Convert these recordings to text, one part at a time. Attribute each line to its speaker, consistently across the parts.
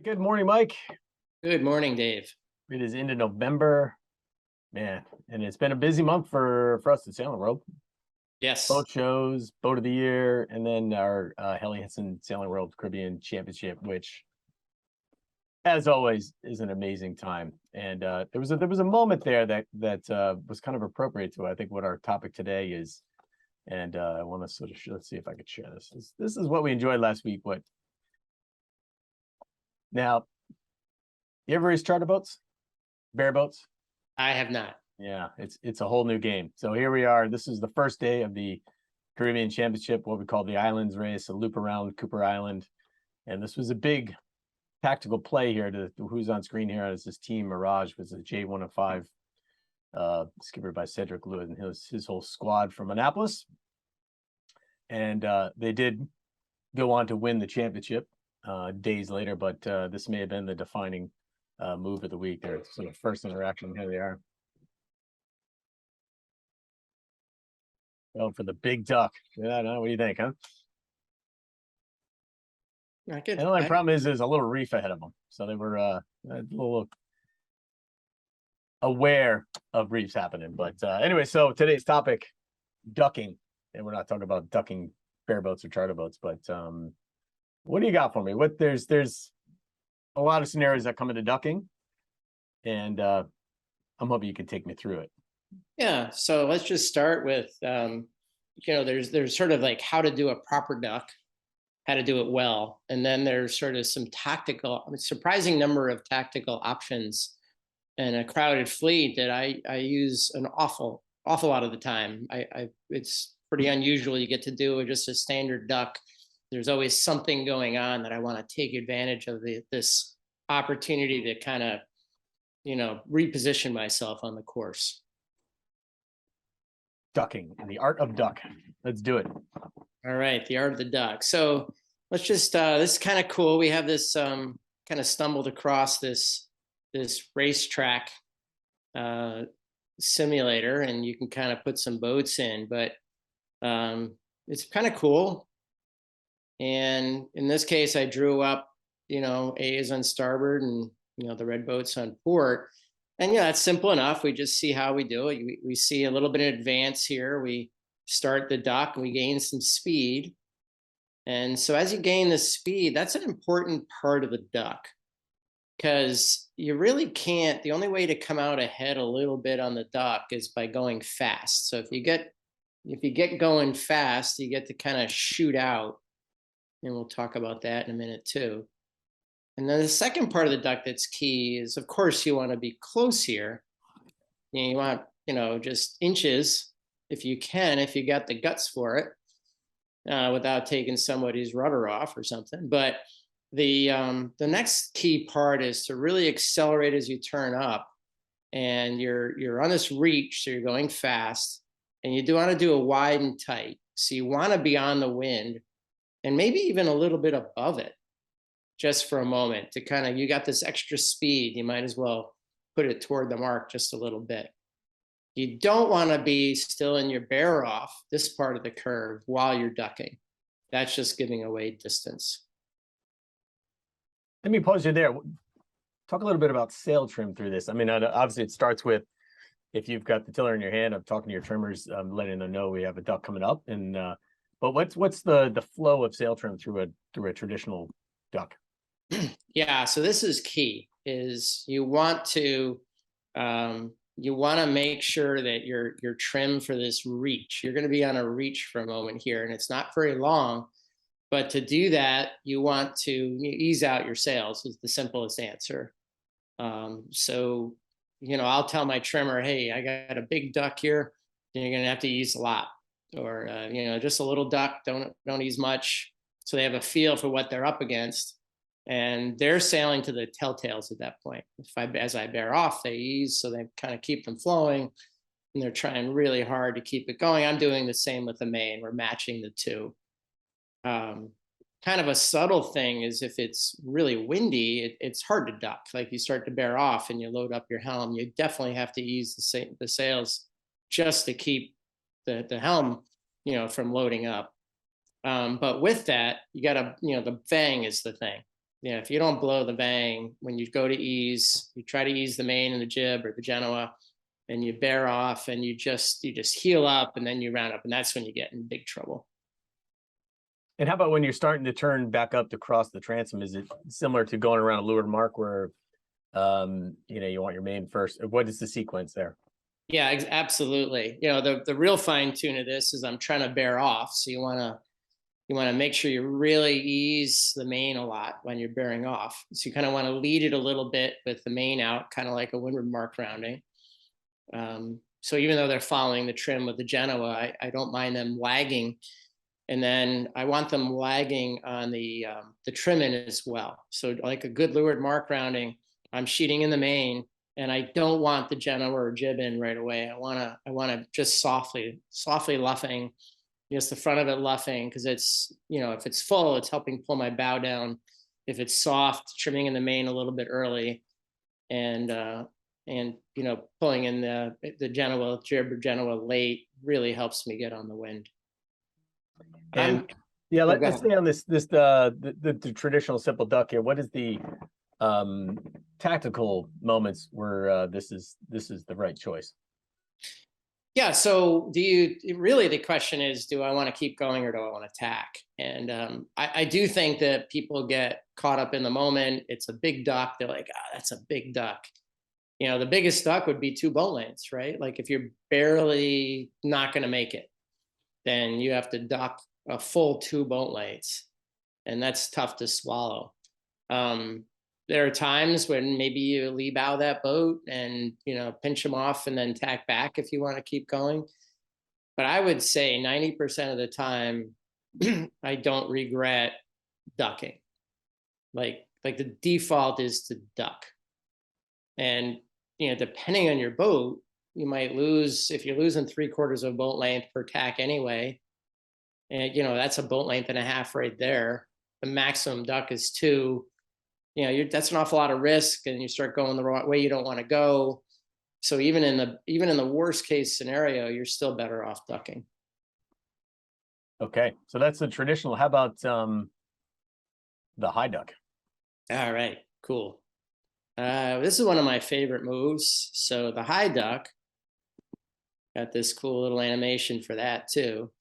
Speaker 1: Good morning, Mike.
Speaker 2: Good morning, Dave.
Speaker 1: It is into November, man, and it's been a busy month for us at Sailing World.
Speaker 2: Yes.
Speaker 1: Boat shows, Boat of the Year, and then our Helly Hansen Sailing World Caribbean Championship, which, as always, is an amazing time. And there was a moment there that was kind of appropriate to I think what our topic today is. And I want to sort of let's see if I could share this. This is what we enjoyed last week. What now? You ever race charter boats, bareboats?
Speaker 2: I have not.
Speaker 1: Yeah, it's a whole new game. So here we are. This is the first day of the Caribbean Championship, what we call the Islands race, a loop around Cooper Island. And this was a big tactical play here to who's on screen here as this team. Mirage was a J105, skippered by Cedric Lewis and his whole squad from Annapolis. And they did go on to win the championship days later, but this may have been the defining move of the week. Their sort of first interaction. Here they are. Oh, for the big duck. Yeah, no, what do you think, huh?
Speaker 2: I could,
Speaker 1: And the only problem is there's a little reef ahead of them, so they were a little aware of reefs happening. But anyway, so today's topic, ducking, and we're not talking about ducking bareboats or charter boats, but what do you got for me? What there's a lot of scenarios that come into ducking, and I'm hoping you can take me through it.
Speaker 2: Yeah. So let's just start with, there's sort of like how to do a proper duck, how to do it well. And then there's sort of some surprising number of tactical options in a crowded fleet that I use an awful lot of the time. It's pretty unusual. You get to do just a standard duck. There's always something going on that I want to take advantage of this opportunity to kind of, reposition myself on the course.
Speaker 1: Ducking and the art of duck. Let's do it.
Speaker 2: All right, the art of the duck. So let's just this is kind of cool. We have this kind of stumbled across this racetrack simulator, and you can kind of put some boats in, but it's kind of cool. And in this case, I drew up, A is on starboard and the red boat's on port. And it's simple enough. We just see how we do it. We see a little bit in advance here. We start the duck and we gain some speed. And so as you gain the speed, that's an important part of the duck, because you really can't, the only way to come out ahead a little bit on the duck is by going fast. So if you get going fast, you get to kind of shoot out. And we'll talk about that in a minute too. And then the second part of the duck that's key is, of course, you want to be close here. You want, just inches if you can, if you got the guts for it, without taking somebody's rudder off or something. But the next key part is to really accelerate as you turn up, and you're on this reach, so you're going fast, and you do want to do a wide and tight. So you want to be on the wind, and maybe even a little bit above it, just for a moment, to kind of, you got this extra speed, you might as well put it toward the mark just a little bit. You don't want to be still in your bear off this part of the curve while you're ducking. That's just giving away distance.
Speaker 1: Let me pause you there. Talk a little bit about sail trim through this. I mean, obviously it starts with, if you've got the tiller in your hand, I'm talking to your trimmers, letting them know we have a duck coming up. And but what's the flow of sail trim through a traditional duck?
Speaker 2: Yeah, so this is key. Is you want to make sure that you're trimmed for this reach. You're going to be on a reach for a moment here, and it's not very long. But to do that, you want to ease out your sails. Is the simplest answer. So I'll tell my trimmer, hey, I got a big duck here, and you're going to have to ease a lot, or just a little duck. Don't ease much, so they have a feel for what they're up against. And they're sailing to the telltales at that point. As I bear off, they ease, so they kind of keep them flowing, and they're trying really hard to keep it going. I'm doing the same with the main. We're matching the two. Kind of a subtle thing is, if it's really windy, it's hard to duck. Like, you start to bear off and you load up your helm, you definitely have to ease the sails just to keep the helm, from loading up. But with that, you gotta, the bang is the thing. if you don't blow the bang when you go to ease, you try to ease the main and the jib or the Genoa, and you bear off, and you just heel up, and then you round up, and that's when you get in big trouble.
Speaker 1: And how about when you're starting to turn back up to cross the transom? Is it similar to going around a leeward mark where you want your main first? What is the sequence there?
Speaker 2: Yeah, absolutely. The real fine tune of this is I'm trying to bear off, so you want to make sure you really ease the main a lot when you're bearing off. So you kind of want to lead it a little bit with the main out, kind of like a windward mark rounding. So even though they're following the trim with the Genoa, I don't mind them lagging. And then I want them lagging on the trimming as well. So like a good leeward mark rounding, I'm sheeting in the main, and I don't want the Genoa or jib in right away. I wanna just softly luffing, just the front of it luffing, because it's, if it's full, it's helping pull my bow down. If it's soft, trimming in the main a little bit early, and pulling in the Genoa jib or Genoa late really helps me get on the wind.
Speaker 1: And let's stay on the traditional simple duck here. What is the tactical moments where this is the right choice?
Speaker 2: Yeah, so the question is, do I want to keep going or do I want to tack? And I do think that people get caught up in the moment. It's a big duck. They're like, that's a big duck. The biggest duck would be 2 boat lengths, right? Like if you're barely not going to make it, then you have to duck a full 2 boat lengths, and that's tough to swallow. There are times when maybe you lee bow that boat and pinch them off and then tack back if you want to keep going. But I would say 90% of the time, I don't regret ducking. Like the default is to duck, and depending on your boat, you might lose. If you're losing 3/4 of a boat length per tack anyway, and that's a boat length and a half right there. The maximum duck is 2. That's an awful lot of risk, and you start going the wrong way you don't want to go. So even in the worst case scenario, you're still better off ducking.
Speaker 1: Okay, so that's the traditional. How about the high duck?
Speaker 2: All right, cool. This is one of my favorite moves. So the high duck, got this cool little animation for that too.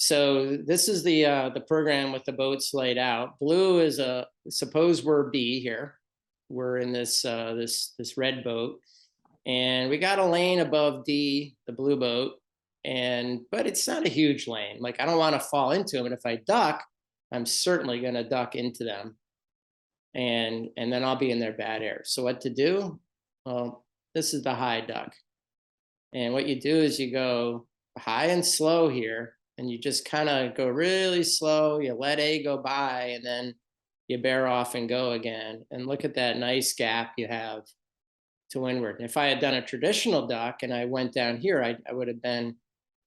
Speaker 2: So this is the program with the boats laid out. Blue is suppose we're B here. We're in this red boat, and we got a lane above D, the blue boat, but it's not a huge lane. Like I don't want to fall into them, and if I duck, I'm certainly going to duck into them, and then I'll be in their bad air. So what to do? Well, this is the high duck, and what you do is you go high and slow here. And you just kind of go really slow. You let A go by, and then you bear off and go again. And look at that nice gap you have to windward. And if I had done a traditional duck and I went down here, I would have been,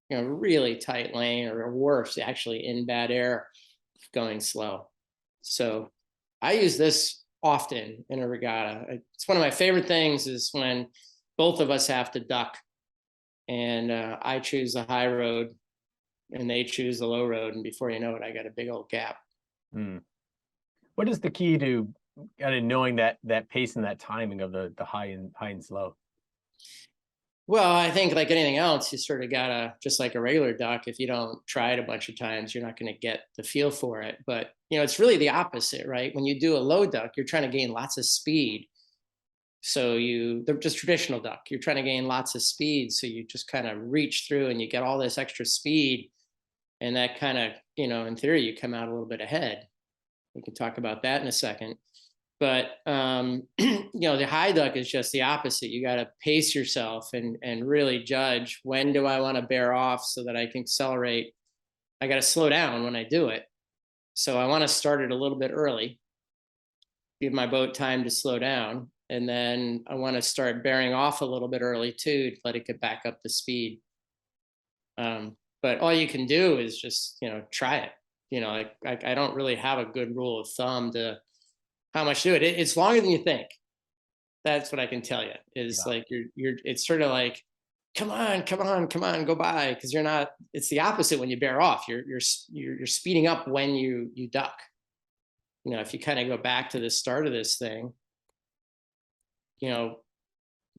Speaker 2: really tight lane, or worse, actually in bad air, going slow. So I use this often in a regatta. It's one of my favorite things is when both of us have to duck, and I choose the high road, and they choose the low road, and before you know it, I got a big old gap.
Speaker 1: What is the key to kind of knowing that pace and that timing of the high and slow?
Speaker 2: Well, I think like anything else, you sort of gotta, just like a regular duck, if you don't try it a bunch of times, you're not going to get the feel for it. But it's really the opposite, right? When you do a low duck, you're trying to gain lots of speed. So they're just traditional duck. You're trying to gain lots of speed, so you just kind of reach through and you get all this extra speed. And that kind of, in theory, you come out a little bit ahead. We can talk about that in a second. But, the high duck is just the opposite. You got to pace yourself and really judge, when do I want to bear off so that I can accelerate? I got to slow down when I do it. So I want to start it a little bit early, give my boat time to slow down. And then I want to start bearing off a little bit early too, to let it get back up to speed. But all you can do is just, try it. I don't really have a good rule of thumb to how much to do it. It's longer than you think. That's what I can tell you is like, it's sort of like, come on, go by. Cause you're not, it's the opposite when you bear off. You're speeding up when you duck. you know, if you kind of go back to the start of this thing, you know,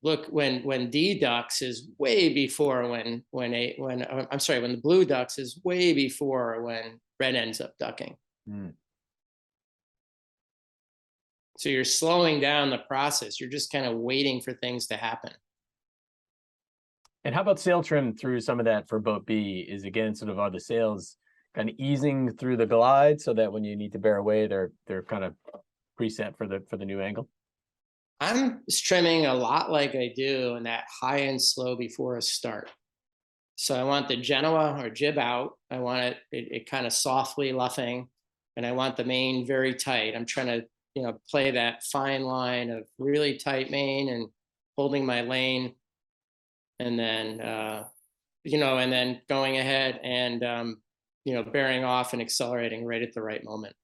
Speaker 2: look, when D ducks is way before when the blue ducks is way before when red ends up ducking.
Speaker 1: Mm.
Speaker 2: So you're slowing down the process. You're just kind of waiting for things to happen.
Speaker 1: And how about sail trim through some of that for boat B? Is again sort of, are the sails kind of easing through the glide so that when you need to bear away, they're kind of preset for the new angle?
Speaker 2: I'm trimming a lot like I do in that high and slow before a start. So I want the Genoa or jib out. I want it kind of softly luffing, and I want the main very tight. I'm trying to, you know, play that fine line of really tight main and holding my lane, and then you know, and then going ahead and you know, bearing off and accelerating right at the right moment.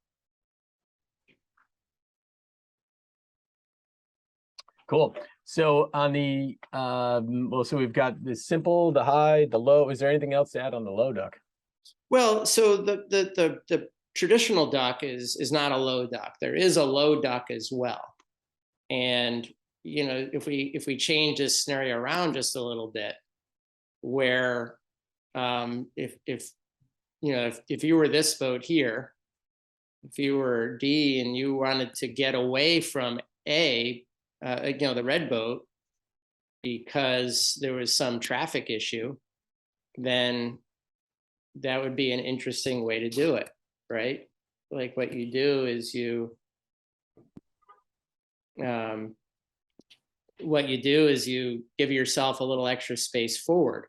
Speaker 1: Cool. So on the well, so we've got the simple, the high, the low. Is there anything else to add on the low duck?
Speaker 2: Well, so the traditional duck is not a low duck. There is a low duck as well. And you know, if we change this scenario around just a little bit, where if you know, if you were this boat here, if you were D and you wanted to get away from A, you know, the red boat, because there was some traffic issue, then that would be an interesting way to do it, right? Like what you do is you give yourself a little extra space forward.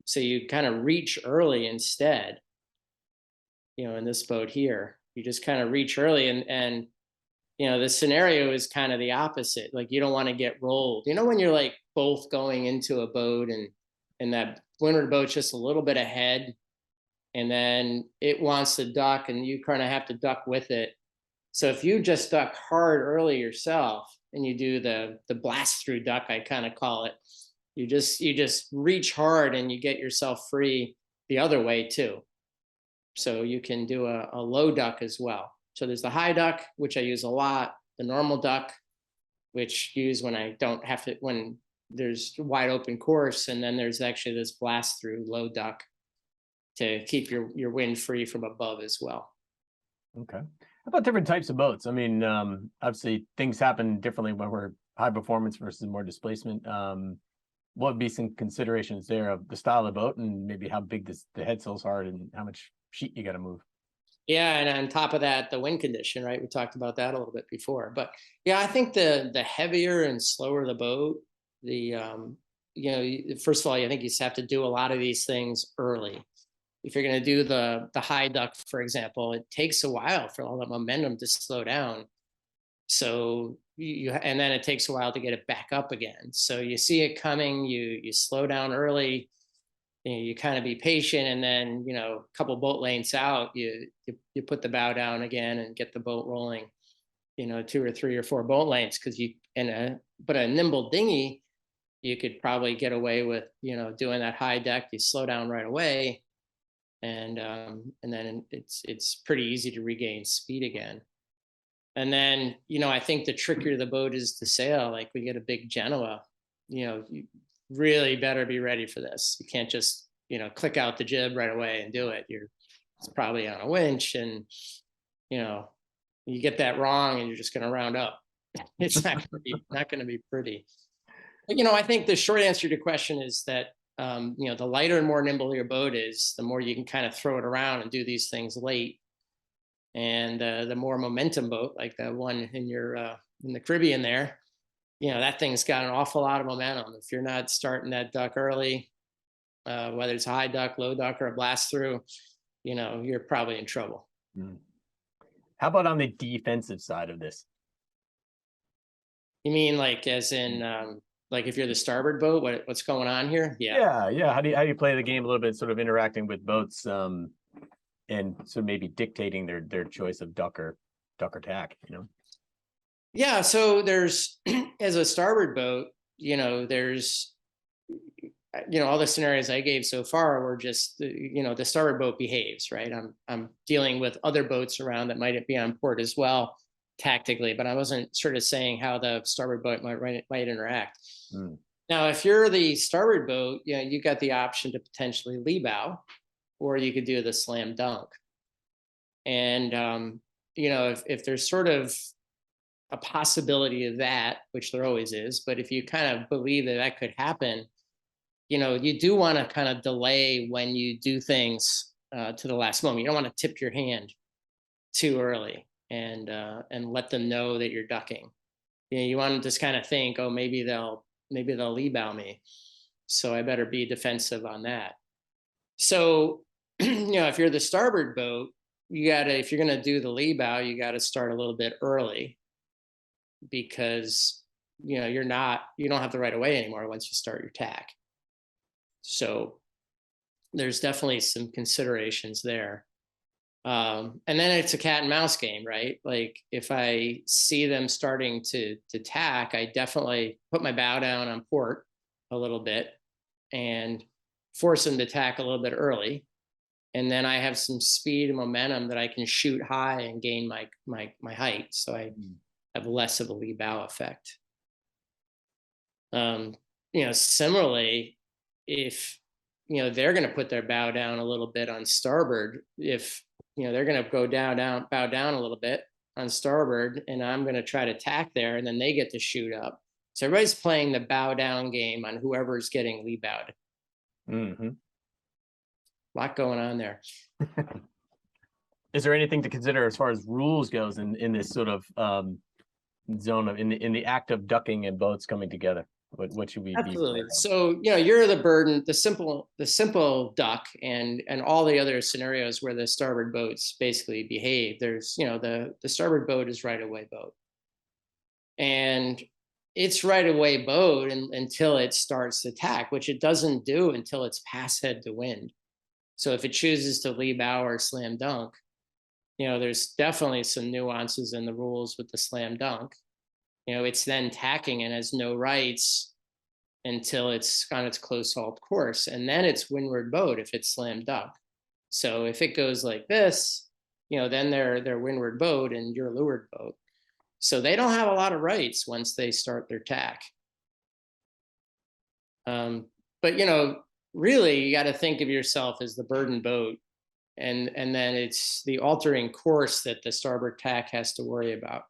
Speaker 2: So you kind of reach early instead. You know, in this boat here, you just kind of reach early, and you know, the scenario is kind of the opposite. Like you don't want to get rolled. You know, when you're like both going into a boat and that windward boat's just a little bit ahead, and then it wants to duck and you kind of have to duck with it. So if you just duck hard early yourself and you do the blast through duck, I kind of call it, you just reach hard and you get yourself free the other way too. So you can do a low duck as well. So there's the high duck, which I use a lot, the normal duck, which I use when I don't have to, when there's wide open course, and then there's actually this blast through low duck to keep your wind free from above as well.
Speaker 1: Okay. How about different types of boats? I mean, obviously things happen differently when we're high performance versus more displacement. What would be some considerations there of the style of the boat and maybe how big the head sails are and how much sheet you got to move?
Speaker 2: Yeah, and on top of that, the wind condition, right? We talked about that a little bit before, but yeah, I think the heavier and slower the boat, the you know, first of all, I think you just have to do a lot of these things early. If you're going to do the high duck, for example, it takes a while for all the momentum to slow down. So and then it takes a while to get it back up again. So you see it coming, you slow down early, you kind of be patient, and then, you know, a couple boat lengths out, you put the bow down again and get the boat rolling, you know, 2 or 3 or 4 boat lengths, because but a nimble dinghy, you could probably get away with, you know, doing that high deck, you slow down right away, and then it's pretty easy to regain speed again. And then, you know, I think the trickier the boat is to sail, like we get a big Genoa, you know, you really better be ready for this. You can't just, you know, click out the jib right away and do it. It's probably on a winch, and, you know, you get that wrong and you're just going to round up. It's not going to be pretty. But, you know, I think the short answer to your question is that, you know, the lighter and more nimble your boat is, the more you can kind of throw it around and do these things late. And the more momentum boat, like the one in in the Caribbean there, you know, that thing's got an awful lot of momentum. If you're not starting that duck early, whether it's a high duck, low duck, or a blast through, you know, you're probably in trouble.
Speaker 1: Mm. How about on the defensive side of this?
Speaker 2: You mean like as in like if you're the starboard boat, what's going on here?
Speaker 1: Yeah. How do you play the game a little bit, sort of interacting with boats, and so maybe dictating their choice of duck or tack, you know?
Speaker 2: Yeah, so there's as a starboard boat, you know, there's all the scenarios I gave so far were just, the starboard boat behaves, right? I'm dealing with other boats around that might be on port as well, tactically, but I wasn't sort of saying how the starboard boat might interact. Now, if you're the starboard boat, you got the option to potentially lee bow, or you could do the slam dunk. And if there's sort of a possibility of that, which there always is, but if you kind of believe that that could happen, you do want to kind of delay when you do things to the last moment. You don't want to tip your hand too early and let them know that you're ducking. You want to just kind of think, oh, maybe they'll lee bow me, so I better be defensive on that. So, if you're the starboard boat, if you're going to do the lee bow, you got to start a little bit early, because you don't have the right of way anymore once you start your tack. So there's definitely some considerations there. And then it's a cat and mouse game, right? Like, if I see them starting to tack, I definitely put my bow down on port a little bit and force them to tack a little bit early. And then I have some speed and momentum that I can shoot high and gain my height. So I have less of a lee bow effect. Similarly, if they're going to put their bow down a little bit on starboard, if they're going to bow down a little bit on starboard, and I'm going to try to tack there, and then they get to shoot up. So everybody's playing the bow down game on whoever's getting lee bowed. A lot going on there.
Speaker 1: Is there anything to consider as far as rules goes in this sort of zone of in the act of ducking and boats coming together? What should we
Speaker 2: Absolutely.
Speaker 1: be?
Speaker 2: So, you're the burden, the simple duck, and all the other scenarios where the starboard boats basically behave. There's, the starboard boat is right away boat, and it's right away boat until it starts to tack, which it doesn't do until it's past head to wind. So if it chooses to lee bow or slam dunk, there's definitely some nuances in the rules with the slam dunk. It's then tacking and has no rights until it's on its close hauled course. And then it's windward boat if it's slam dunk. So if it goes like this, then they're windward boat and you're leeward boat. So they don't have a lot of rights once they start their tack. But really, you got to think of yourself as the burden boat, and then it's the altering course that the starboard tack has to worry about.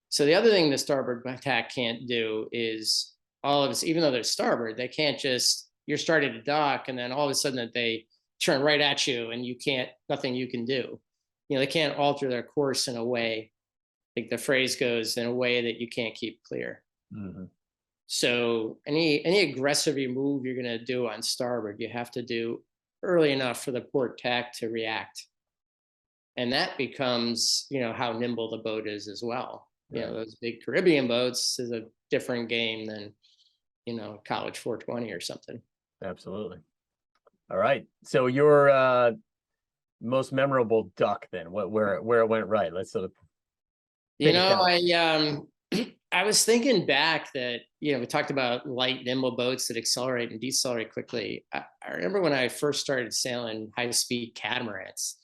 Speaker 2: So the other thing the starboard tack can't do is all of us, even though they're starboard, they can't just, you're starting to dock and then all of a sudden that they turn right at you and nothing you can do. They can't alter their course in a way, like the phrase goes, in a way that you can't keep clear. So any aggressive move you're going to do on starboard, you have to do early enough for the port tack to react. And that becomes, how nimble the boat is as well. Those big Caribbean boats is a different game than, college 420 or something.
Speaker 1: Absolutely. All right. So your most memorable duck then, where it went right? Let's sort of.
Speaker 2: I was thinking back that, we talked about light, nimble boats that accelerate and decelerate quickly. I remember when I first started sailing high-speed catamarans,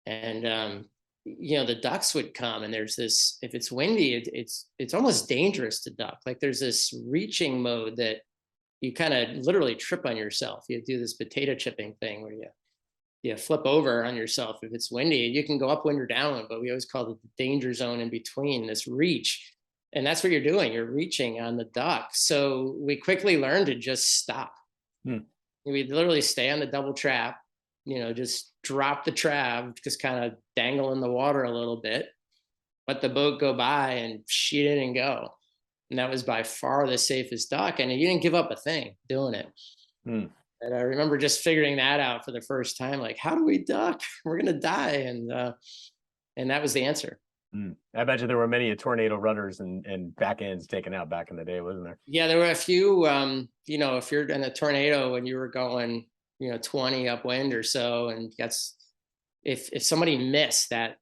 Speaker 2: and the ducks would come, and there's this, if it's windy, it's almost dangerous to duck. Like there's this reaching mode that you kind of literally trip on yourself. You do this potato chipping thing where you flip over on yourself if it's windy. You can go upwind or downwind, but we always call it the danger zone in between, this reach. And that's what you're doing. You're reaching on the duck. So we quickly learned to just stop. We literally stay on the double trap, just drop the trap, just kind of dangle in the water a little bit, let the boat go by and sheet in and go. And that was by far the safest duck. And you didn't give up a thing doing it. And I remember just figuring that out for the first time, like, how do we duck? We're going to die. And that was the answer.
Speaker 1: I imagine there were many tornado rudders and back ends taken out back in the day, wasn't there?
Speaker 2: Yeah, there were a few, if you're in a tornado and you were going, 20 upwind or so, and if somebody missed that,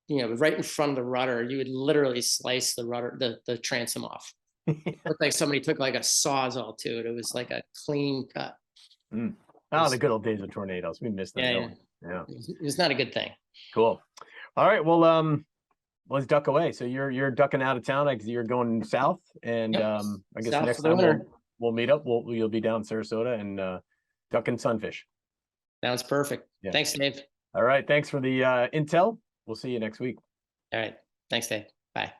Speaker 2: right in front of the rudder, you would literally slice the rudder, the transom off. Looked like somebody took like a Sawzall to it. It was like a clean cut.
Speaker 1: Oh, the good old days of tornadoes. We missed them.
Speaker 2: Yeah,
Speaker 1: don't we? Yeah.
Speaker 2: It was not a good thing.
Speaker 1: Cool. All right. Well, let's duck away. So you're ducking out of town because you're going south, and
Speaker 2: Yep.
Speaker 1: I guess
Speaker 2: South
Speaker 1: next
Speaker 2: for the
Speaker 1: time
Speaker 2: winter.
Speaker 1: we'll meet up. You'll be down in Sarasota and ducking sunfish.
Speaker 2: Sounds perfect.
Speaker 1: Yeah.
Speaker 2: Thanks, Dave.
Speaker 1: All right. Thanks for the intel. We'll see you next week.
Speaker 2: All right. Thanks, Dave. Bye.